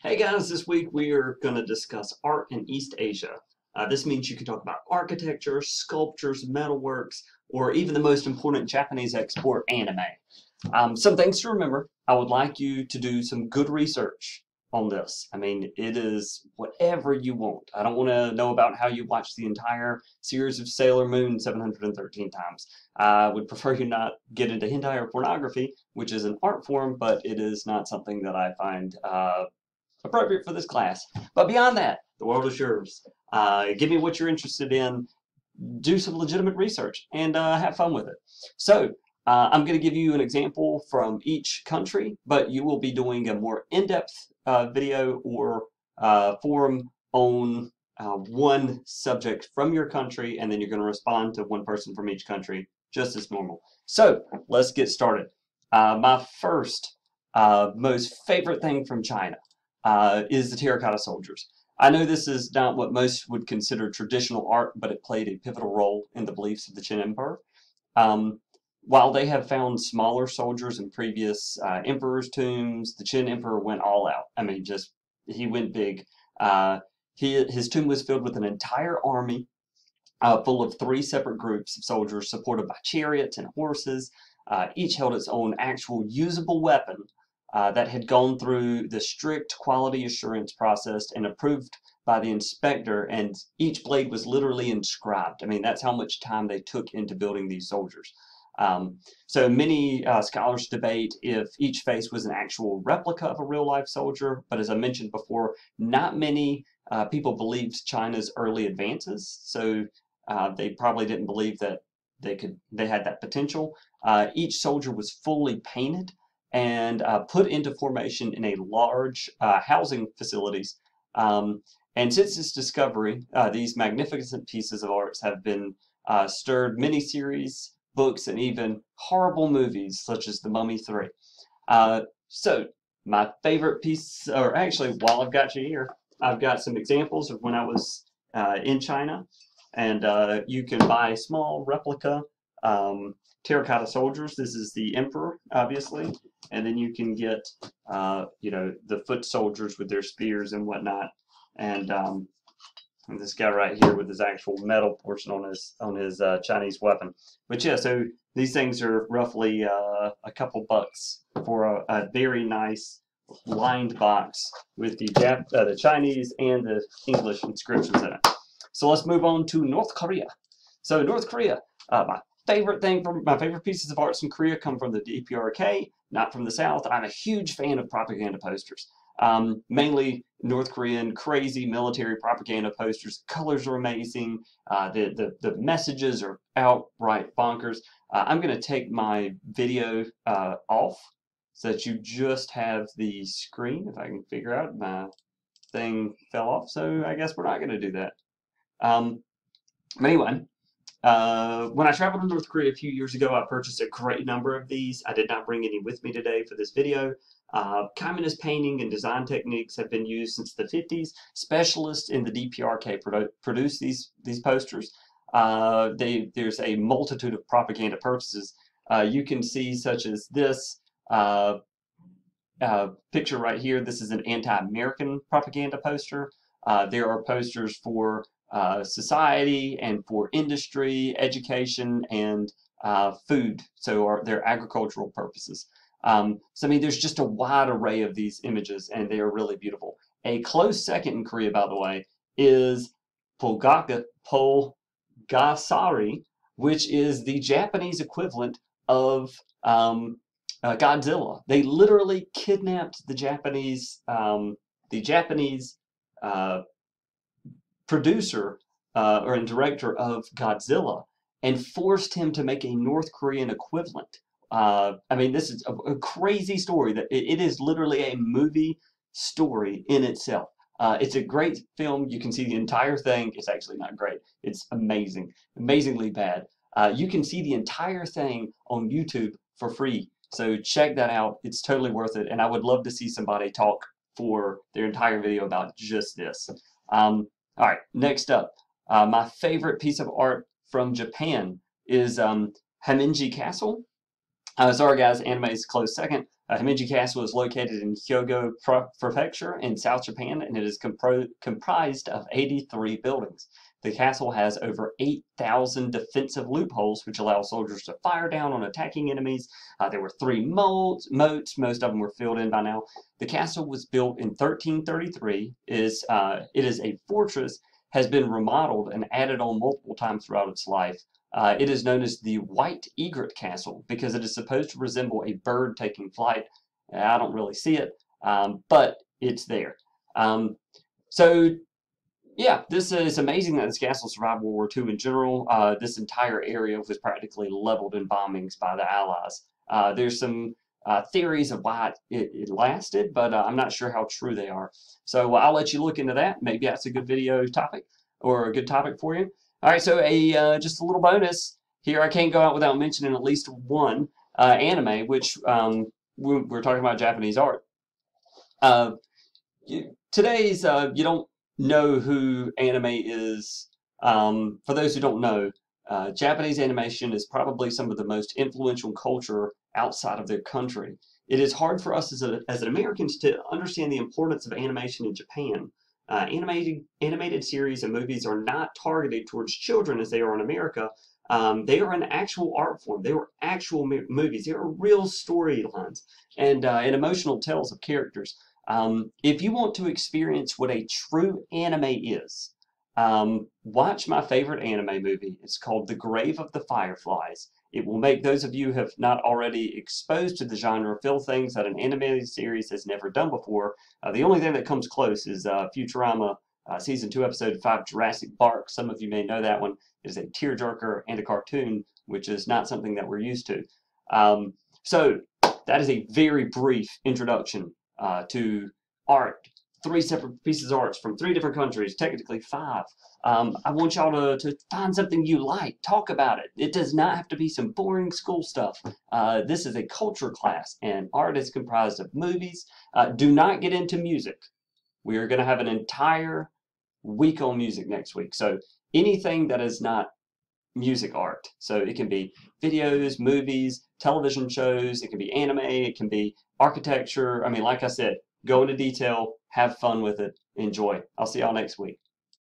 Hey guys, this week we are going to discuss art in East Asia. This means you can talk about architecture, sculptures, metalworks, or even the most important Japanese export, anime. Some things to remember. I would like you to do some good research on this. I mean, it is whatever you want. I don't want to know about how you watch the entire series of Sailor Moon 713 times. I would prefer you not get into hentai or pornography, which is an art form, but it is not something that I find appropriate for this class. But beyond that, the world is yours. Give me what you're interested in, do some legitimate research, and have fun with it. So, I'm going to give you an example from each country, but you will be doing a more in-depth video or forum on one subject from your country, and then you're going to respond to one person from each country, just as normal. So, let's get started. My first, most favorite thing from China is the Terracotta Soldiers. I know this is not what most would consider traditional art, but it played a pivotal role in the beliefs of the Qin Emperor. While they have found smaller soldiers in previous emperors' tombs, the Qin Emperor went all out. I mean, he went big. His tomb was filled with an entire army full of three separate groups of soldiers supported by chariots and horses. Each held its own actual usable weapon that had gone through the strict quality assurance process and approved by the inspector, and each blade was literally inscribed. I mean, that's how much time they took into building these soldiers. So many scholars debate if each face was an actual replica of a real-life soldier, but as I mentioned before, not many people believed China's early advances, so they probably didn't believe that they had that potential. Each soldier was fully painted and put into formation in a large housing facilities. And since its discovery, these magnificent pieces of art have been stirred miniseries, books, and even horrible movies such as The Mummy 3. So my favorite piece, or actually, while I've got you here, I've got some examples of when I was in China, and you can buy a small replica Terracotta Soldiers. This is the Emperor, obviously, and then you can get, the foot soldiers with their spears and whatnot, and this guy right here with his actual metal portion on his Chinese weapon. But yeah, so these things are roughly a couple bucks for a very nice lined box with the Chinese and the English inscriptions in it. So let's move on to North Korea. So North Korea, my favorite pieces of arts in Korea come from the DPRK, not from the South. I'm a huge fan of propaganda posters. Mainly North Korean crazy military propaganda posters. Colors are amazing. The messages are outright bonkers. I'm going to take my video off so that you just have the screen. If I can figure out, my thing fell off, so I guess we're not going to do that. But anyway, when I traveled to North Korea a few years ago, I purchased a great number of these. I did not bring any with me today for this video. Communist painting and design techniques have been used since the 50s. Specialists in the DPRK produce these posters. There's a multitude of propaganda purposes. You can see such as this picture right here. This is an anti-American propaganda poster. There are posters for society and for industry, education, and food, so their agricultural purposes. So I mean, there's just a wide array of these images, and they are really beautiful. A close second in Korea, by the way, is Pulgasari, which is the Japanese equivalent of Godzilla. They literally kidnapped the Japanese producer or director of Godzilla and forced him to make a North Korean equivalent. I mean, this is a crazy story that it is literally a movie story in itself. It's a great film. You can see the entire thing. It's actually not great. It's amazing, amazingly bad. You can see the entire thing on YouTube for free. So check that out. It's totally worth it. And I would love to see somebody talk for their entire video about just this. All right, next up, my favorite piece of art from Japan is Himeji Castle. Sorry guys, anime is close second. Himeji Castle is located in Hyogo Prefecture in South Japan, and it is comprised of 83 buildings. The castle has over 8,000 defensive loopholes, which allow soldiers to fire down on attacking enemies. There were 3 moats. Most of them were filled in by now. The castle was built in 1333. It is a fortress, has been remodeled and added on multiple times throughout its life. It is known as the White Egret Castle because it is supposed to resemble a bird taking flight. I don't really see it, but it's there. So, yeah, this is amazing that this castle survived World War II in general. This entire area was practically leveled in bombings by the Allies. There's some theories of why it lasted, but I'm not sure how true they are. So I'll let you look into that. Maybe that's a good video topic or a good topic for you. All right, so just a little bonus here. I can't go out without mentioning at least one anime, which we're talking about Japanese art. Today's you don't know who anime is. For those who don't know, Japanese animation is probably some of the most influential culture outside of their country. It is hard for us as Americans to understand the importance of animation in Japan. Animated series and movies are not targeted towards children as they are in America. They are an actual art form. They are actual movies. They are real storylines and emotional tales of characters. If you want to experience what a true anime is, watch my favorite anime movie. It's called The Grave of the Fireflies. It will make those of you who have not already exposed to the genre feel things that an animated series has never done before. The only thing that comes close is Futurama Season 2, Episode 5, Jurassic Park. Some of you may know that one. It is a tearjerker and a cartoon, which is not something that we're used to. So that is a very brief introduction to art. 3 separate pieces of art from 3 different countries, technically 5. I want y'all to find something you like, talk about it. It does not have to be some boring school stuff. This is a culture class, and art is comprised of movies. Do not get into music. We are going to have an entire week on music next week. So anything that is not music art. So it can be videos, movies, television shows, it can be anime, it can be architecture. I mean, like I said, go into detail, have fun with it, enjoy. I'll see y'all next week.